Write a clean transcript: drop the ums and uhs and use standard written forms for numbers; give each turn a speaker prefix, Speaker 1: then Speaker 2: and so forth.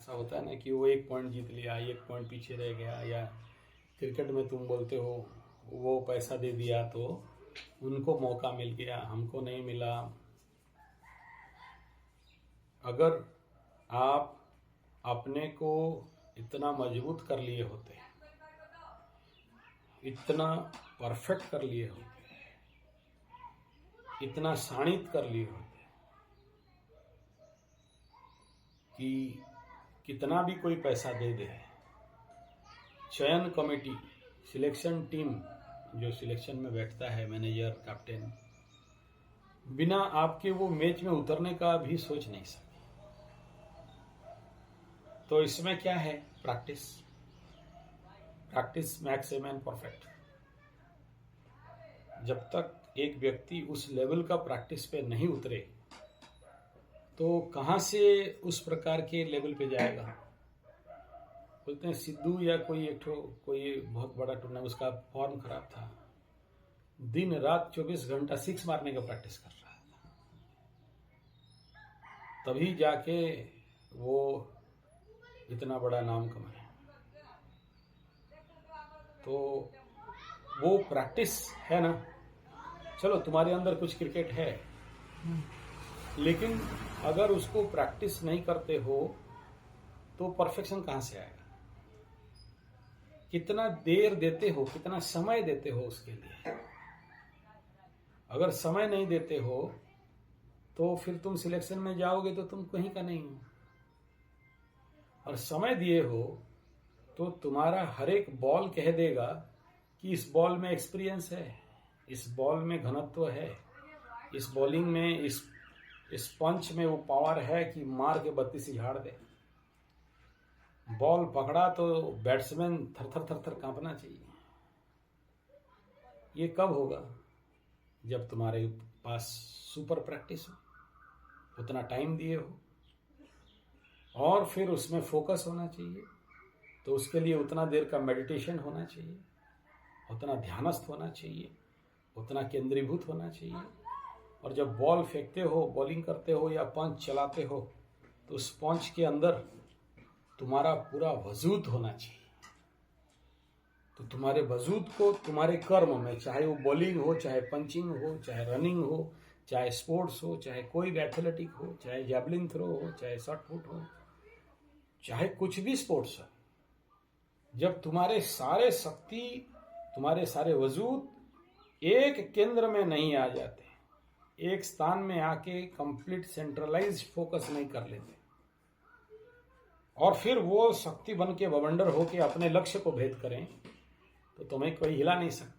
Speaker 1: ऐसा होता है ना कि वो 1 पॉइंट जीत लिया, 1 पॉइंट पीछे रह गया, या क्रिकेट में तुम बोलते हो वो पैसा दे दिया तो उनको मौका मिल गया, हमको नहीं मिला। अगर आप अपने को इतना मजबूत कर लिए होते, इतना परफेक्ट कर लिए होते, इतना शाणित कर लिए होते कि कितना भी कोई पैसा दे दे, चयन कमेटी, सिलेक्शन टीम जो सिलेक्शन में बैठता है, मैनेजर, कैप्टन, बिना आपके वो मैच में उतरने का भी सोच नहीं सकते। तो इसमें क्या है? Practice, practice max a man perfect. जब तक एक व्यक्ति उस लेवल का प्रैक्टिस पे नहीं उतरे तो कहाँ से उस प्रकार के लेवल पे जाएगा? बोलते हैं सिद्धू या कोई बहुत बड़ा टूर्नामेंट, उसका फॉर्म खराब था, दिन रात 24 घंटा 6 मारने का प्रैक्टिस कर रहा था, तभी जाके वो इतना बड़ा नाम कमाया। तो वो प्रैक्टिस है ना। चलो तुम्हारे अंदर कुछ क्रिकेट है, लेकिन अगर उसको प्रैक्टिस नहीं करते हो तो परफेक्शन कहां से आएगा? कितना देर देते हो, कितना समय देते हो उसके लिए? अगर समय नहीं देते हो तो फिर तुम सिलेक्शन में जाओगे तो तुम कहीं का नहीं हो। और समय दिए हो तो तुम्हारा हर एक बॉल कह देगा कि इस बॉल में एक्सपीरियंस है, इस बॉल में घनत्व है, इस बॉलिंग में, इस पंच में वो पावर है कि मार के 32 झाड़ दे। बॉल पकड़ा तो बैट्समैन थर थर थर थर कांपना चाहिए। ये कब होगा? जब तुम्हारे पास सुपर प्रैक्टिस हो, उतना टाइम दिए हो, और फिर उसमें फोकस होना चाहिए। तो उसके लिए उतना देर का मेडिटेशन होना चाहिए, उतना ध्यानस्थ होना चाहिए, उतना केंद्रीभूत होना चाहिए। और जब बॉल फेंकते हो, बॉलिंग करते हो या पंच चलाते हो, तो उस पंच के अंदर तुम्हारा पूरा वजूद होना चाहिए। तो तुम्हारे वजूद को तुम्हारे कर्म में, चाहे वो बॉलिंग हो, चाहे पंचिंग हो, चाहे रनिंग हो, चाहे स्पोर्ट्स हो, चाहे कोई भी एथलेटिक हो, चाहे जैवलिन थ्रो हो, चाहे शॉट पुट हो, चाहे कुछ भी स्पोर्ट्स हो, जब तुम्हारे सारे शक्ति, तुम्हारे सारे वजूद एक केंद्र में नहीं आ जाते, एक स्थान में आके कंप्लीट सेंट्रलाइज्ड फोकस नहीं कर लेते, और फिर वो शक्ति बन के बवंडर होके अपने लक्ष्य को भेद करें, तो तुम्हें कोई हिला नहीं सकता।